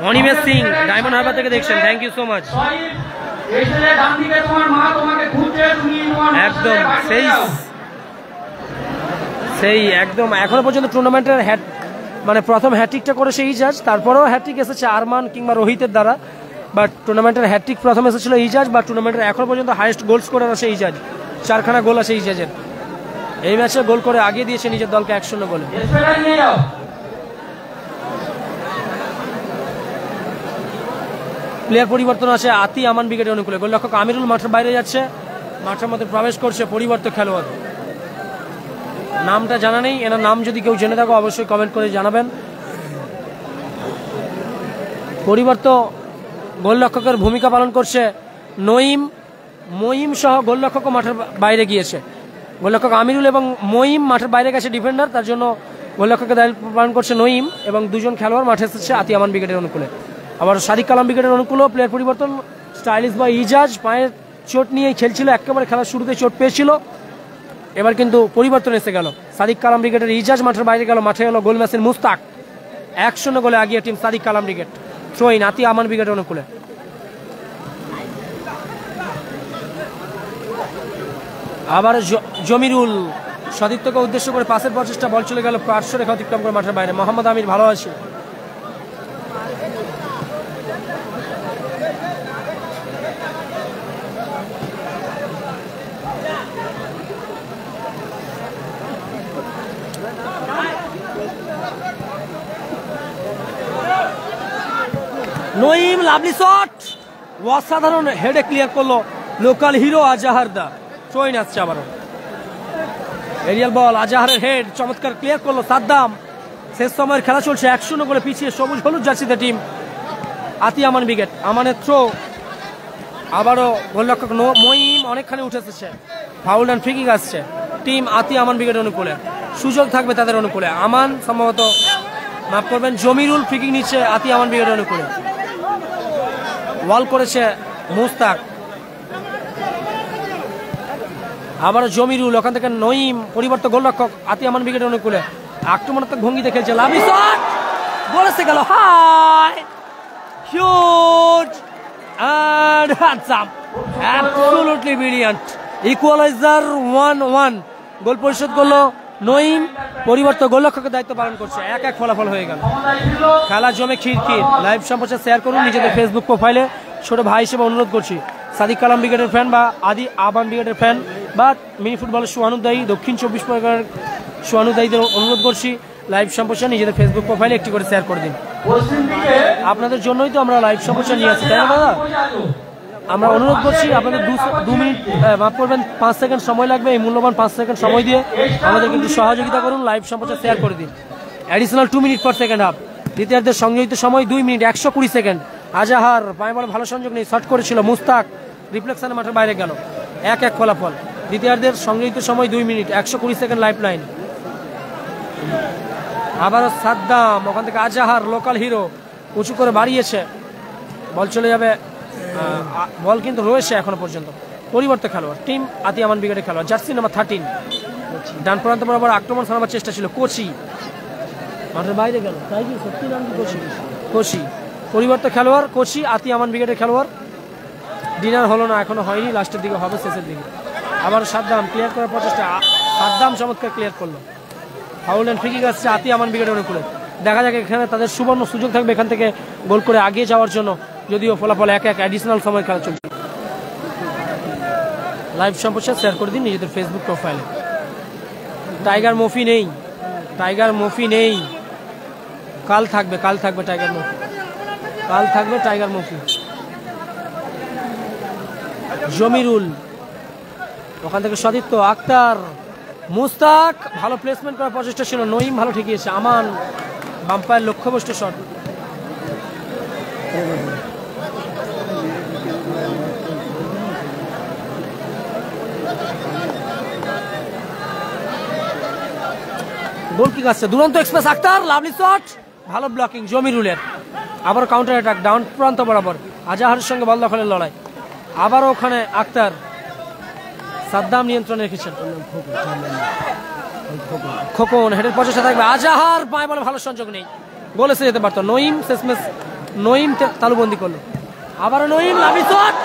অনিমেষ সিং ডায়মন্ড হারবার থেকে দেখছেন, থ্যাংক ইউ সো মাচ। একদম সেই একদম এখনো পর্যন্ত টুর্নামেন্টের মানে প্রথম হ্যাট্রিকটা করেছে ইজাজ, তারপরেও হ্যাট্রিক এসেছে আরমান কিংবা রোহিতের দ্বারা, বাট টুর্নামেন্টের হ্যাট্রিক প্রথম এসেছিল ইজাজ, বা টুর্নামেন্টের এখনো পর্যন্ত হাইয়েস্ট গোল স্কোরার আছে ইজাজ, 4খানা গোল আছে ইজাজের। এই ম্যাচে গোল করে আগিয়ে দিয়েছে নিজের দলকে 1-0 গোলে। প্লেয়ার পরিবর্তন আছে আতি আমান উইকেটের অনুকূলে। গোলরক্ষক আমিরুল মাঠের বাইরে যাচ্ছে, মাঠের মধ্যে প্রবেশ করছে পরিবর্তন খেলোয়াড়, নামটা জানা নেই, এনার নাম যদি কেউ জেনে থাকো অবশ্যই কমেন্ট করে জানাবেন। পরিবর্তন গোলরক্ষকের ভূমিকা পালন করছে মঈম সহ গোলরক্ষকও মাঠের বাইরে গিয়েছে। গোলরক্ষক আমিরুল এবং মঈম মাঠের বাইরে গেছে ডিফেন্ডার, তার জন্য গোলরক্ষকের দায়িত্ব পালন করছে নঈম, এবং 2জন খেলোয়াড় মাঠে এসেছে আতি আমান উইকেটের অনুকূলে। আবার সাদিক কালাম উইকেটের অনুকূলেও প্লেয়ার পরিবর্তন। স্টাইলিশ বা ইজাজ পায়ের চোট নিয়েই খেলছিল, একেবারে খেলার শুরুতে চোট পেয়েছিল, এবার কিন্তু পরিবর্তন এসে গেল। সাদিক কালাম উইকেটের ইজাজ মাঠের বাইরে গেল, মাঠে গেল গোল ম্যাচের মুস্তাক। 1-0 গোলে আগিয়ে team Sadiq Kalam wicket. Throw in Ati Aman উইকেটের অনুকূলে। আবার জমিরুল সতীর্থকে উদ্দেশ্য করে পাসের প্রচেষ্টা, বল চলে গেল পার্শ্ব রেখা অতিক্রম করে মাঠের বাইরে। মোহাম্মদ আমির ভালো আছে। নঈম লাভলি শট, অসাধারণ হেডে ক্লিয়ার করলো লোকাল হিরো আজাহার দা। ট্রোইন আসছে আবারও, এরিয়াল বল, আজাহারের হেড চমৎকার ক্লিয়ার করলো সাদ্দাম। শেষ সময়ের খেলা চলছে, 1-0 গোলে পিছিয়ে সবুজ হলুদ জার্সিতে টিম আতি আমান উইকেট। আমানের থ্রো, আবারও গোলরক্ষক মঈম অনেকখানি উঠে এসেছে। ফাউল অ্যান্ড ফ্রি কিক আসছে টিম আতি আমান উইকেট অনুকূলে, সুযোগ থাকবে তাদের অনুকূলে। আমান সম্ভবত মাফ করবেন, জমিরুল ফ্রি কিক নিচ্ছে আতি আমান উইকেট অনুকূলে। ওয়াল করেছে মুস্তাক, আবারও জমিরুল, ওখান থেকে নঈম পরিবর্তন গোলরক্ষক আতি আমান উইকেটের অনুকূলে। আক্রমণাত্মক ভঙ্গিতে খেলছে, লাভলি শট, গোল এসে গেল। High huge and handsome, absolutely brilliant, equalizer 1-1, গোল পরিশোধ করলো নঈম। পরিবর্তন গোলরক্ষকের দায়িত্ব পালন করছে, 1-1 ফলাফল হয়ে গেল। খেলা জমে খিরখির। লাইভ সম্প্রচার শেয়ার করুন নিজেদের ফেসবুক প্রোফাইলে। ছোট ভাই হিসেবে অনুরোধ করছি, সাদিক কালাম উইকেটের ফ্যান বা আদি আবান উইকেটের ফ্যান বা মিনি ফুটবলের সুয়ানুদায়ী দক্ষিণ 24 পরগনার সুয়ানুদায়ীদের অনুরোধ করছি, লাইভ সম্প্রচার নিজেদের ফেসবুক প্রোফাইলে একটি করে শেয়ার করে দিন। আপনাদের জন্যই তো আমরা লাইভ সম্প্রচার নিয়ে আসছি, তাই না দাদা? আমরা অনুরোধ করছি আপনাদের 2 মিনিট মাফ করবেন 5 সেকেন্ড সময় লাগবে, এই মূল্যবান 5 সেকেন্ড সময় দিয়ে আমাদের কিন্তু সহযোগিতা করুন, লাইভ সম্প্রচার শেয়ার করে দিন। Additional 2 minute for second half. দ্বিতীয়ার্ধের সংযোজিত সময় 2 মিনিট 120 সেকেন্ড। আজাহার পায়ে বলে ভালো সংযোগ নেই, শট করেছিল মুস্তাক, রিফ্লেকশনে মাঠের বাইরে গেল। 1-1 ফলাফল। দ্বিতীয়ার্ধের সংযোজিত সময় 2 মিনিট 120 সেকেন্ড লাইফ লাইন। আবারও সাদ্দাম, ওখান থেকে আজাহার লোকাল হিরো উঁচু করে বাড়িয়েছে, বল চলে যাবে, বল কিন্তু রয়েছে এখনো পর্যন্ত। পরিবর্তন খেলোয়াড় টিম আতি আমান উইকেটের খেলোয়াড়, জার্সি নাম্বার 13, ডান প্রান্ত বরাবর আক্রমণ চালানোর চেষ্টা ছিল কোচি, মাঠের বাইরে গেল। তাই কি সত্যি নাম কি কোচি? পরিবর্তন খেলোয়াড় কোচি আতি আমান উইকেটের খেলোয়াড়। ডিনার হলো না, এখনো হয়নি, লাস্টের দিকে হবে, শেষের দিকে। আবার সাদ্দাম ক্লিয়ার করার প্রচেষ্টা, সাদ্দাম চমৎকার ক্লিয়ার করলো। ফাউল অ্যান্ড ফ্রি কিক আসছে আতি আমান উইকেটের অনুকূলে। দেখা যাক এখানে তাদের সুবর্ণ সুযোগ থাকবে এখান থেকে গোল করে আগিয়ে যাওয়ার জন্য, যদিও ফলাফল 1-1 অ্যাডিশনাল সময় খেলা চলছে। লাইভ সম্প্রচার শেয়ার করে দিন নিজেদের ফেসবুক প্রোফাইলে। টাইগার মফি নেই, টাইগার মফি নেই, কাল থাকবে টাইগার মফি, কাল থাকবে টাইগার মফি। জমিরুল, ওখান থেকে সতীর্থ আক্তার, মুস্তাক, ভালো প্লেসমেন্ট করার প্রচেষ্টা ছিল, নঈম ভালো ঠেকিয়েছে। আমান বাম্পায়ের লক্ষ্যভ্রষ্ট শট। গোল কিক আসছে, দুরন্ত এক্সপ্রেস আক্তার, লাভলি শট, ভালো ব্লকিং জমিরুলের। আবার কাউন্টার অ্যাটাক ডাউন প্রান্ত বরাবর, আজাহারের সঙ্গে বল দখলের লড়াই। আবারও ওখানে আক্তার, সাদ্দাম নিয়ন্ত্রণে রেখেছেন। খোকন হেডের প্রচেষ্টা থাকবে, আজাহার পায়ে বলে ভালো সংযোগ নেই, গোল এসে যেতে পারতো। নঈম শেষমেশ নঈম তালুবন্দি করলো, আবারও নঈম লাভি শট,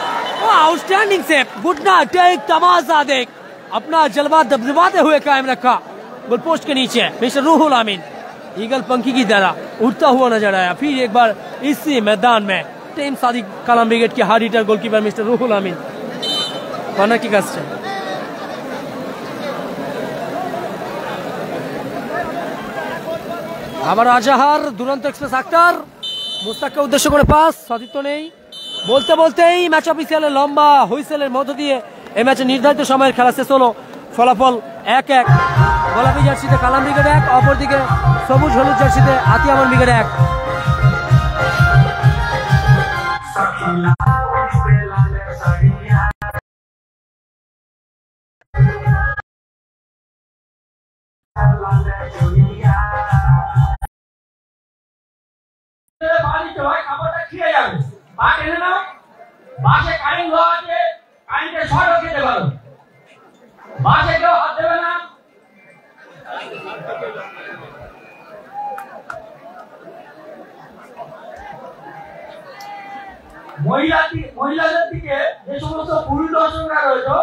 ও आउटस्टैंडिंग सेव, गुड नाइट, एक तमाशा देख, अपना जलवा दबदबाते हुए कायम रखा गोल पोस्ट के नीचे मिस्टर रूहुल आमीन, ईगल पंखी की तरह उड़ता हुआ नजर आया। फिर एक बार इसी मैदान में टीम सादिक कालाम ब्रिगेड के हार्ड हिटर गोलकीपर मिस्टर रूहुल आमीन कॉर्नर किक আসছে। আবার আজাহার, দুরন্ত এক্সপ্রেস আক্তার, মুস্তাককে উদ্দেশ্য করে পাস, সতীর্থ নেই। বলতে বলতেই ম্যাচ অফিসিয়ালের লম্বা হুইসেলের মধ্য দিয়ে এই ম্যাচে নির্ধারিত সময়ের খেলা শেষ হলো। ফলাফল 1-1, গোলাপি জার্সিতে কালাম ব্রিগেড 1, অপরদিকে সবুজ হলুদ জার্সিতে আতি আমান ব্রিগেড 1। খাবারটা খেয়ে যাবে, পা টেনে নাও, বাসে কারেন্ট দেওয়া আছে, কারেন্টের শর্টও খেতে পারো, বাসে কেউ হাত দেবে না। মহিলাদের দিকে যে সমস্ত পুরুষ দর্শকরা রয়েছে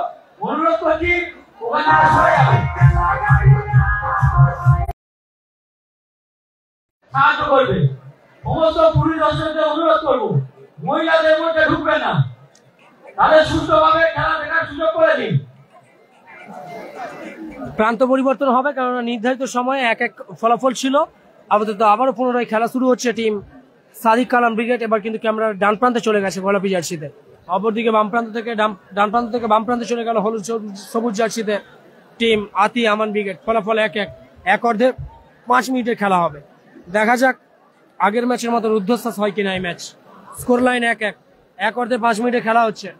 অনুরোধ করছি ওখানে সরে যাবে, সাহায্য করবে। সমস্ত পুরুষ দর্শকদের অনুরোধ করবো মহিলাদের মধ্যে ঢুকবে না, তাদের সুস্থভাবে খেলা দেখার সুযোগ করে দিন। প্রান্ত পরিবর্তন হবে, কারণ নির্ধারিত সময়ে 1-1 ফলাফল ছিল। আপাতত আবারও পুনরায় খেলা শুরু হচ্ছে টিম সাদিক কালাম ব্রিগেড। এবার কিন্তু ক্যামেরা ডান প্রান্তে চলে গেছে গোলাপি জার্সিতে, অপরদিকে বাম প্রান্ত থেকে বাম প্রান্তে চলে গেল হলুদ সবুজ জার্সিতে টিম আতি আমান ব্রিগেড। ফলাফল 1-1, 1 অর্ধে 5 মিনিটের খেলা হবে। দেখা যাক আগের ম্যাচের মতো রুদ্ধশ্বাস হয় কিনা এই ম্যাচ। স্কোর লাইন 1-1, 1 অর্ধে 5 মিনিটে খেলা হচ্ছে।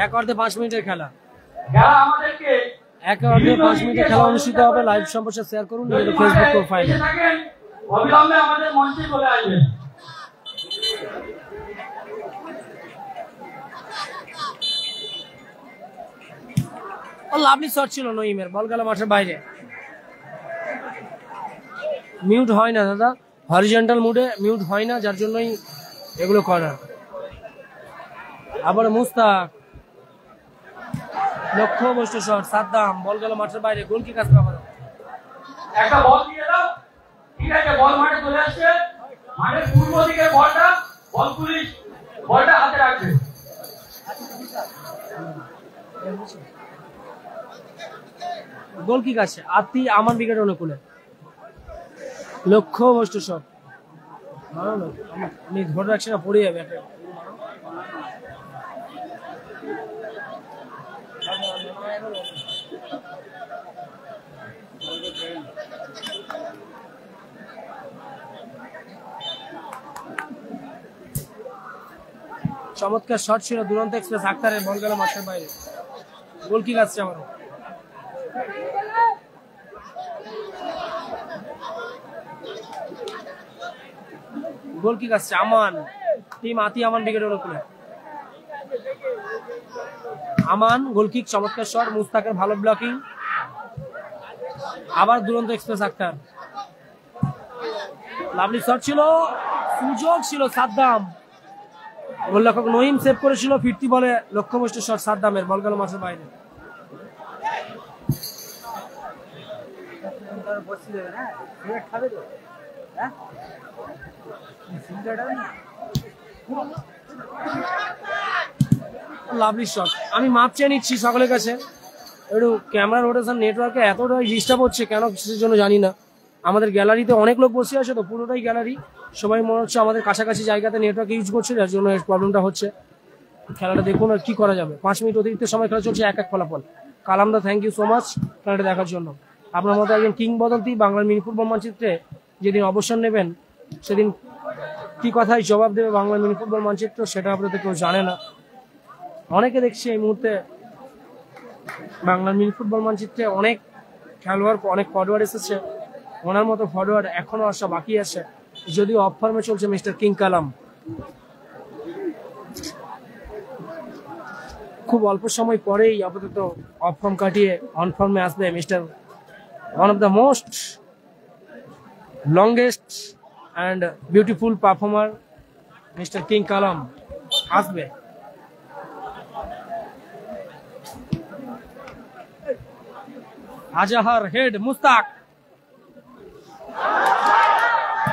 এক অর্ধে 5 মিনিটের খেলা, আমাদেরকে 1 অর্ধে 5 মিনিটের খেলা অনুষ্ঠিত হবে। লাইভ সম্প্রচার শেয়ার করুন ফেসবুক প্রোফাইলে। অবিলম্বে আমাদের মঞ্চে চলে আসবেন। লাভলি শট ছিল নঈমের, বল গেল মাঠের বাইরে। মিউট হয় না দাদা, হরিজন্টাল মুডে মিউট হয় না, যার জন্যই এগুলো করা। আবার মুস্তাক, লক্ষ্যভ্রষ্ট শট, সাদ্দাম, বল গেল মাঠের বাইরে, গোল কিক আসবে আবার। একটা বল দিয়ে দাও, ঠিক আছে, বল মাঠে চলে আসছে, মাঠের পূর্ব দিকে বলটা, বল পুলিশ বলটা হাতে রাখবে। গোল কিক আছে আতি আমান ব্রিগেড অনুকূলে, লক্ষ্যভ্রষ্ট শট। আমি ধরে রাখছি না, পড়ে যাবে। চমৎকার শট ছিল দুরন্ত এক্সপ্রেস আক্তারের, বল গেল মাঠের বাইরে, গোল কিক আসছে আমার। গোল কিক আসছে আমান, টিম আতি আমান ব্রিগেডের অনুকূলে। আমান গোল কিক, চমৎকার শট, মুস্তাকের ভালো ব্লকিং। আবার দুরন্ত এক্সপ্রেস আক্তার, লাভলি শট ছিল, সুযোগ ছিল সাদ্দাম, গোলরক্ষক নঈম সেভ করেছিল, ফিরতি বলে লক্ষ্যভ্রষ্ট শট সাদ্দামের, বল গেল মাঠের বাইরে। Lovely shot. আমি মাপ চেয়ে নিচ্ছি সকলের কাছে, একটু ক্যামেরা রোটেশন নেটওয়ার্কে এতটাই ডিস্টার্ব হচ্ছে কেন, কিসের জন্য জানি না। আমাদের গ্যালারিতে অনেক লোক বসে আছে তো, পুরোটাই গ্যালারি, সবাই মনে হচ্ছে আমাদের কাছাকাছি জায়গাতে নেটওয়ার্ক ইউজ করছে, যার জন্য প্রবলেমটা হচ্ছে। খেলাটা দেখুন আর কি করা যাবে। 5 মিনিট অতিরিক্ত সময় খেলা চলছে, 1-1 ফলাফল। কালামদা থ্যাংক ইউ সো মাচ খেলাটা দেখার জন্য। আপনার মতো একজন কিংবদন্তি বাংলার মিনি ফুটবল মানচিত্রে যেদিন অবসর নেবেন সেদিন কি কথায় জবাব দেবে বাংলার মিনি ফুটবল মানচিত্র, সেটা আপনাদের কেউ জানে না। অনেকে দেখছি এই মুহূর্তে বাংলার মিনি ফুটবল মানচিত্রে অনেক খেলোয়াড় অনেক ফরওয়ার্ড এসেছে, ওনার মতো ফরওয়ার্ড এখনো আসা বাকি আছে, যদিও অফ ফর্মে চলছে মিস্টার কিং কালাম। খুব অল্প সময় পরেই আপাতত অফ ফর্ম কাটিয়ে অন ফর্মে আসবে mister one of the most longest and beautiful performer mister king Kalam আসবে। Azhar head Mustaq,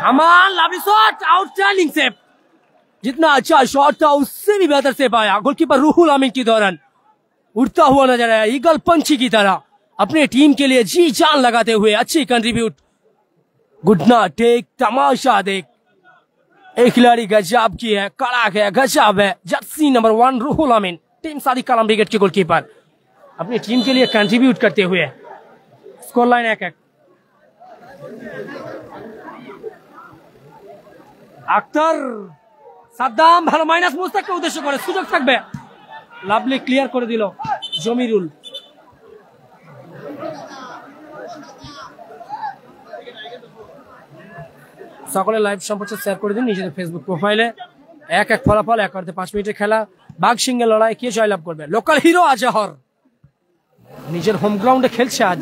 Aman lovely shot, outstanding save. जितना अच्छा शॉट था उससे भी बेहतर सेव आया गोलकीपर रूहुल अमीन की दौरान। उड़ता हुआ नजर आया ईगल पंछी की तरह, अपने टीम के लिए जी जान लगाते हुए अच्छी कंट्रीब्यूट। गुडना टेक, तमाशा देख, एक खिलाड़ी गजब की है, कड़ाक है, गजब है। जर्सी नंबर 1 रूहुल अमीन, टीम सादिक कलाम ब्रिगेड के गोलकीपर, अपनी टीम के लिए कंट्रीब्यूट करते हुए। Score line 1-1। আক্তার সাদ্দাম ভালো মাইনাস মুস্তাককে উদ্দেশ্য করে সুযোগ থাকবে, লাভলি ক্লিয়ার করে দিল জমিরুল। সকলে লাইভ সম্প্রচার শেয়ার করে দিন নিজেদের ফেসবুক প্রোফাইলে। 1-1 ফলাফল, 1 অর্ধে 5 মিনিটের খেলা। বাঘ সিংহের লড়াই, কে জয়লাভ করবে? লোকাল হিরো আজহার নিজের হোম গ্রাউন্ডে খেলছে আজ।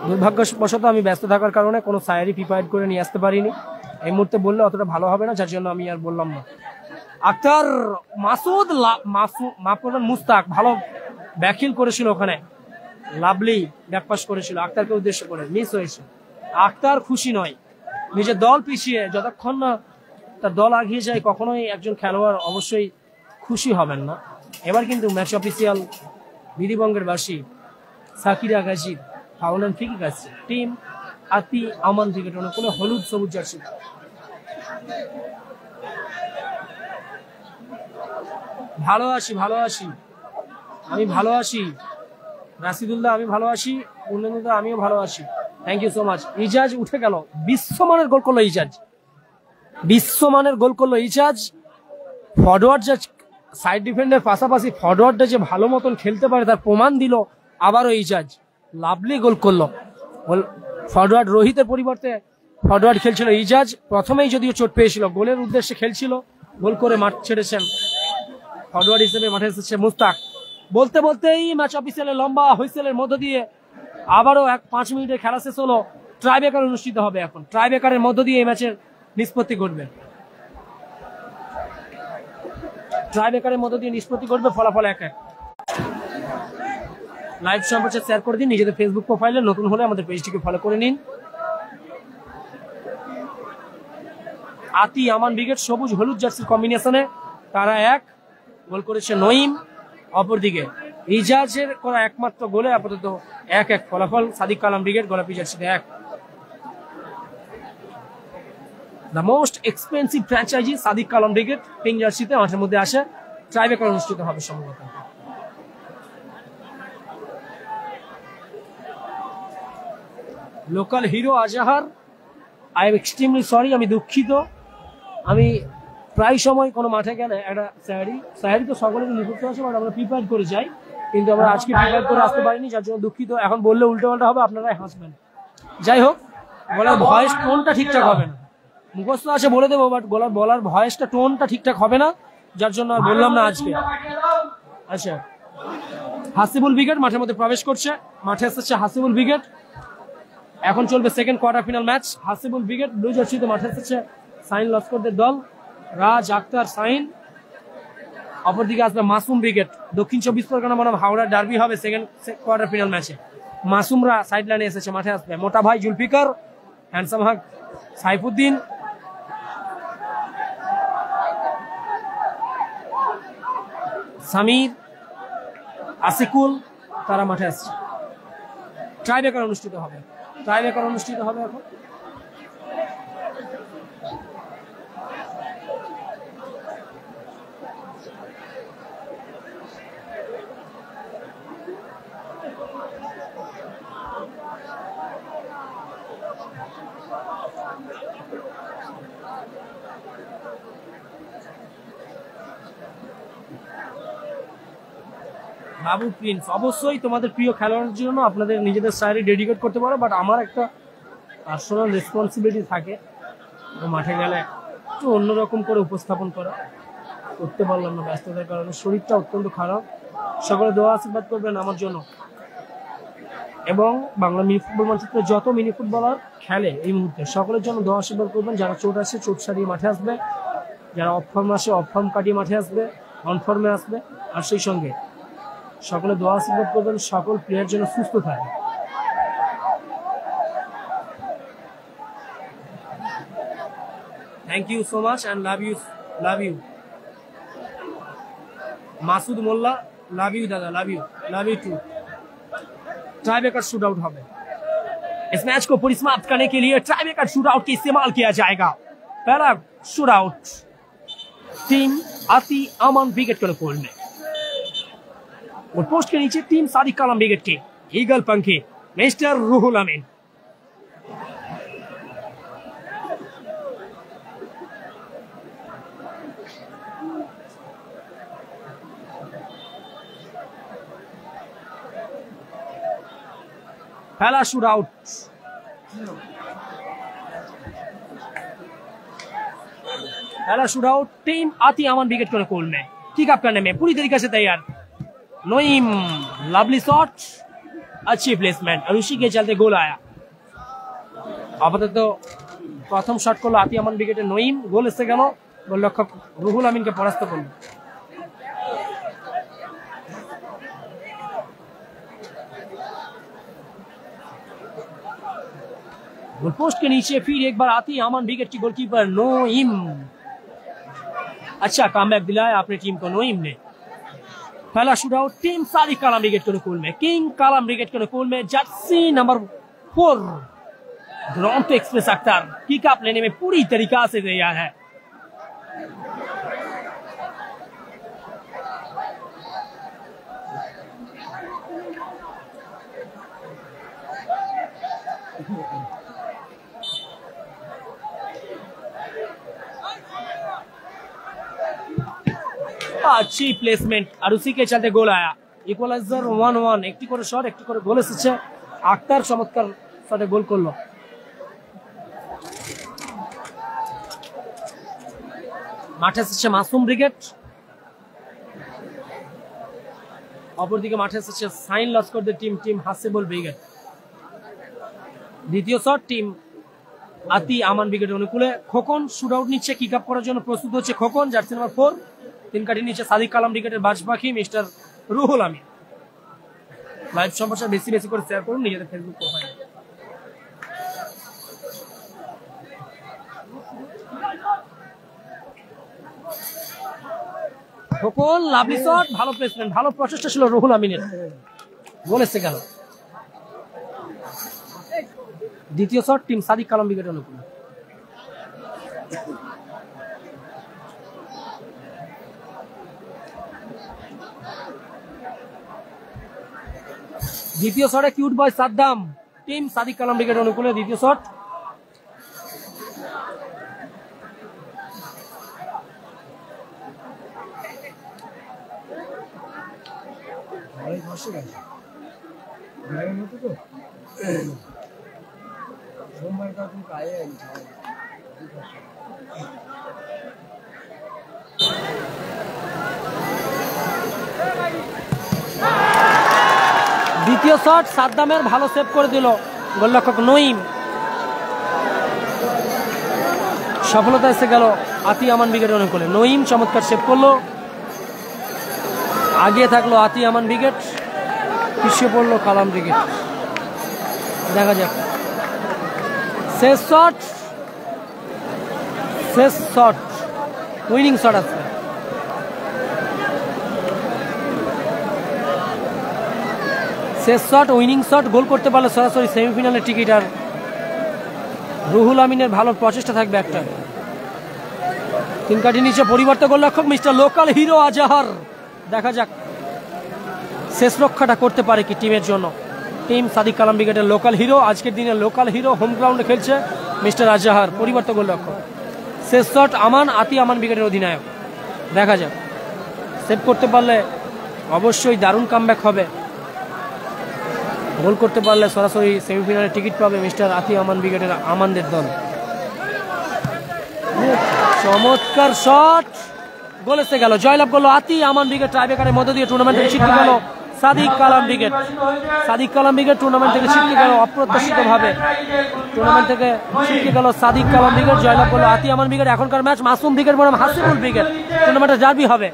দুর্ভাগ্যবশত আমি ব্যস্ত থাকার কারণে কোনো সায়ারি প্রিপেয়ার করে নিয়ে আসতে পারিনি, এই মুহূর্তে বললে অতটা ভালো হবে না, যার জন্য আমি আর বললাম না। আক্তার মাসুদ মাফ করবেন মুস্তাক ভালো ব্যাকহিল করেছিল, ওখানে লাভলি ব্যাকপাস করেছিল আক্তারকে উদ্দেশ্য করে, মিস হয়েছে। আক্তার খুশি নয়, নিজের দল পিছিয়ে যতক্ষণ না তার দল আগিয়ে যায় কখনোই একজন খেলোয়াড় অবশ্যই খুশি হবেন না। এবার কিন্তু ম্যাচ অফিসিয়াল বিধিবঙ্গের বাসী Sakira Gazi foul and free kick আসছে। টিম আতি আমান ক্রিকেট কোনো হলুদ সবুজ জার্সি। ভালো আছি আমি ভালো আছি রাশিদুল্লাহ, আমি ভালো আছি উন্নয়নদা, আমিও ভালো আছি, thank you so much. Ijaz উঠে গেল, বিশ্বমানের গোল করলো ইজাজ, বিশ্বমানের গোল করলো ইজাজ। ফরওয়ার্ড যে সাইড ডিফেন্ডের পাশাপাশি ফরওয়ার্ডটা যে ভালো মতন খেলতে পারে তার প্রমাণ দিল আবারও ইজাজ, লাভলি গোল করলো। ফরওয়ার্ড রোহিতের পরিবর্তে ফরওয়ার্ড খেলছিল ইজাজ, প্রথমেই যদিও চোট পেয়েছিল, গোলের উদ্দেশ্যে খেলছিল, গোল করে মাঠ ছেড়েছেন। ফরওয়ার্ড হিসেবে মাঠে এসেছে মুস্তাক। বলতে বলতেই ম্যাচ অফিসিয়ালের লম্বা হুইসেলের মধ্য দিয়ে আবারও 5 মিনিটের খেলা শেষ হলো। ট্রাইব্রেকার অনুষ্ঠিত হবে এখন, ট্রাইব্রেকারের মধ্য দিয়ে এই ম্যাচের নিষ্পত্তি ঘটবে, ট্রাইব্রেকারের মধ্য দিয়ে নিষ্পত্তি ঘটবে, ফলাফল 1-1। লাইভ সম্প্রচার শেয়ার করে দিন নিজেদের ফেসবুক প্রোফাইলে, নতুন হলে আমাদের পেজটিকে ফলো করে নিন। আতি আমান ব্রিগেড সবুজ হলুদ জার্সির কম্বিনেশনে, তারা 1 গোল করেছে নঈম, অপরদিকে ইজাজের করা একমাত্র গোলে আপাতত 1-1 ফলাফল। সাদিক কালাম ব্রিগেড গোলাপি জার্সিতে 1। The most expensive franchise Sadiq Kalam brigade pink জার্সিতে মাঠের মধ্যে আসে। ট্রাইব্রেকার অনুষ্ঠিত হবে সম্ভবত। Local hero Azhar, I am extremely sorry, আমি দুঃখিত। আমি প্রায় সময় কোনো মাঠে গেলে একটা স্যারি তো সকলের নিযুক্ত আছে, বাট আমরা প্রিপেয়ার করে যাই, কিন্তু আমরা আজকে প্রিপেয়ার করে আসতে পারিনি, যার জন্য দুঃখিত। এখন বললে উল্টো পাল্টা হবে, আপনারাই হাসবেন। যাই হোক, গলার ভয়েস টোনটা ঠিকঠাক হবে না, মুখস্থ আছে বলে দেবো, বাট বলার ভয়েসটা টোনটা ঠিকঠাক হবে না, যার জন্য আর বললাম না আজকে। আচ্ছা, হাসিবুল ব্রিগেড মাঠের মধ্যে প্রবেশ করছে, মাঠে এসেছে হাসিবুল ব্রিগেড। এখন চলবে second quarter final match. Hasibul brigade blue জার্সিতে মাঠে এসেছে সাইন লস্করদের দল, রাজ আক্তার সাইন। অপরদিকে আসবে মাসুম ব্রিগেড, দক্ষিণ 24 পরগনা বনাম হাওড়া ডার্বি হবে সেকেন্ড কোয়ার্টার ফাইনাল ম্যাচে। মাসুমরা সাইড লাইনে এসেছে, মাঠে আসবে মোটা ভাই জুলফিকার, হ্যান্ডসাম হাক সাইফুদ্দিন, সামির, আসিকুল, তারা মাঠে আসছে। ট্রাইব্রেকার অনুষ্ঠিত হবে এখন। বাবু প্রিন্স অবশ্যই তোমাদের প্রিয় খেলোয়াড়ের জন্য আপনাদের নিজেদের স্টাইলে ডেডিকেট করতে পারো, বাট আমার একটা পার্সোনাল রেসপন্সিবিলিটি থাকে মাঠে গেলে একটু অন্যরকম করে উপস্থাপন করা, করতে পারলাম না ব্যস্ততার কারণে। শরীরটা অত্যন্ত খারাপ। সকলে দোয়া আশীর্বাদ করবেন আমার জন্য এবং বাংলা মিনি ফুটবল মানচিত্রে যত মিনি ফুটবলার খেলে এই মুহূর্তে সকলের জন্য দোয়া আশীর্বাদ করবেন। যারা চোট আসে চোট সারিয়ে মাঠে আসবে, যারা অফ ফর্ম আসে অফ ফর্ম কাটিয়ে মাঠে আসবে, অন ফর্মে আসবে, আর সেই সঙ্গে সকলে দোয়া আশীর্বাদ করবেন সকল প্লেয়ার যেন সুস্থ থাকে। Thank you so much and love you Masud Molla, love you দাদা, love you too. Tiebreaker shootout হবে। इस मैच को परिसमाप्त करने के लिए ट्राई बेकर शूट आउट का इस्तेमाल किया जाएगा। पहला शूट आउट टीम आती अमन विकेट के अनुकूल में और पोस्ट के नीचे टीम सादिक कलम विकेट के ईगल पंखे मिस्टर रूहुल अमीन। पहला शूट आउट टीम आती अमन विकेट के अनुकूल में किक अप करने में पूरी तरीके से तैयार। नईम लवली शॉट, अच्छी प्लेसमेंट और उसी के चलते गोल आया। आपातत प्रथम शॉट करलो आती अमन विकेटे नईम, गोल एसे गेल गोलरक्षक रूहुल अमीन के परास्त करलो। पोस्ट के नीचे फिर एक बार आती अमन विकेट की गोलकीपर नईम, अच्छा कमबैक दिलाया अपनी टीम को नईम ने। पहला शूट आउट टीम सादिक कलम विकेट के अनुकूल में, किंग कलम विकेट के अनुकूल में Jersey number 4 Duronto express Akhtar kick up लेने में पूरी तरीका से तैयार है। अच्छी प्लेसमेंट और उसी के चलते गोल आया। इक्वलाइजर 1-1 একটি করে শট একটি করে গোল এসেছে। আক্তার চমৎকার শটে গোল করলো। মাঠে এসেছে মাসুম ব্রিগেড, অপরদিকে মাঠে এসেছে সাইন লস্করদের টিম হাসিবুল ব্রিগেড। দ্বিতীয় শট টিম আতি আমান ব্রিগেডের অনুকূলে। খোকন শুট আউট নিচ্ছে, কিক আপ করার জন্য প্রস্তুত হচ্ছে খোকন, জার্সি নাম্বার 4। 3 কাঠি নিচে সাদিক কালাম ব্রিগেডের বাজপাখি মিস্টার রুহুল আমিন। লাইভ সম্প্রচার বেশি করে শেয়ার করুন নিজেদের ফেসবুক প্রোফাইলে। খোকন লাভলি শট, ভালো প্লেসমেন্ট, ভালো প্রচেষ্টা ছিল রুহুল আমিনের, গোল এসে গেল। দ্বিতীয় শট টিম সাদিক কালাম ব্রিগেডের অনুকূলে। দ্বিতীয় শটে cute boy Saddam, team Sadiq Kalam ব্রিগেডের অনুকূলে দ্বিতীয় শট। দ্বিতীয় শট সাদ্দামের, ভালো সেভ করে দিল গোলরক্ষক নঈম। সফলতা এসে গেল আতি আমান ব্রিগেডের অনুকূলে। নঈম চমৎকার সেভ করলো, আগিয়ে থাকলো আতি আমান ব্রিগেড, পিছিয়ে পড়লো কালাম ব্রিগেড। দেখা যাক শেষ শট উইনিং শট আছে। শেষ শট উইনিং শট, গোল করতে পারলে সরাসরি সেমিফাইনালের টিকিট। আর রুহুল আমিনের ভালো প্রচেষ্টা থাকবে একটা। 3 কাঠি নিচে পরিবর্তন গোলরক্ষক মিস্টার লোকাল হিরো আজাহার। দেখা যাক শেষ রক্ষাটা করতে পারে কি টিমের জন্য। টিম সাদিক কালাম ব্রিগেডের লোকাল হিরো, আজকের দিনে লোকাল হিরো হোম গ্রাউন্ডে খেলছে মিস্টার আজাহার, পরিবর্তন গোলরক্ষক। শেষ শট আমান, আতি আমান ব্রিগেডের অধিনায়ক। দেখা যাক সেভ করতে পারলে অবশ্যই দারুণ কামব্যাক হবে। গোল করতে পারলে সরাসরি সেমিফাইনালে টিকিট পাবে মিস্টার আতি আমান ব্রিগেডের আমানদের দল। চমৎকার শট, গোল এসে গেল। জয়লাভ করলো আতি আমান ব্রিগেড। টাইব্রেকারের মধ্য দিয়ে টুর্নামেন্ট থেকে ছিটকে গেল Sadiq Kalam brigade. Sadiq Kalam brigade tournament থেকে ছিটকে গেল অপ্রত্যাশিতভাবে। টুর্নামেন্ট থেকে ছিটকে গেল সাদিক কালাম ব্রিগেড। জয়লাভ করলো আতি আমান ব্রিগেড। এখনকার ম্যাচ মাসুম ব্রিগেড বনাম হাসিবুল ব্রিগেড। টুর্নামেন্টে জার্বি হবে।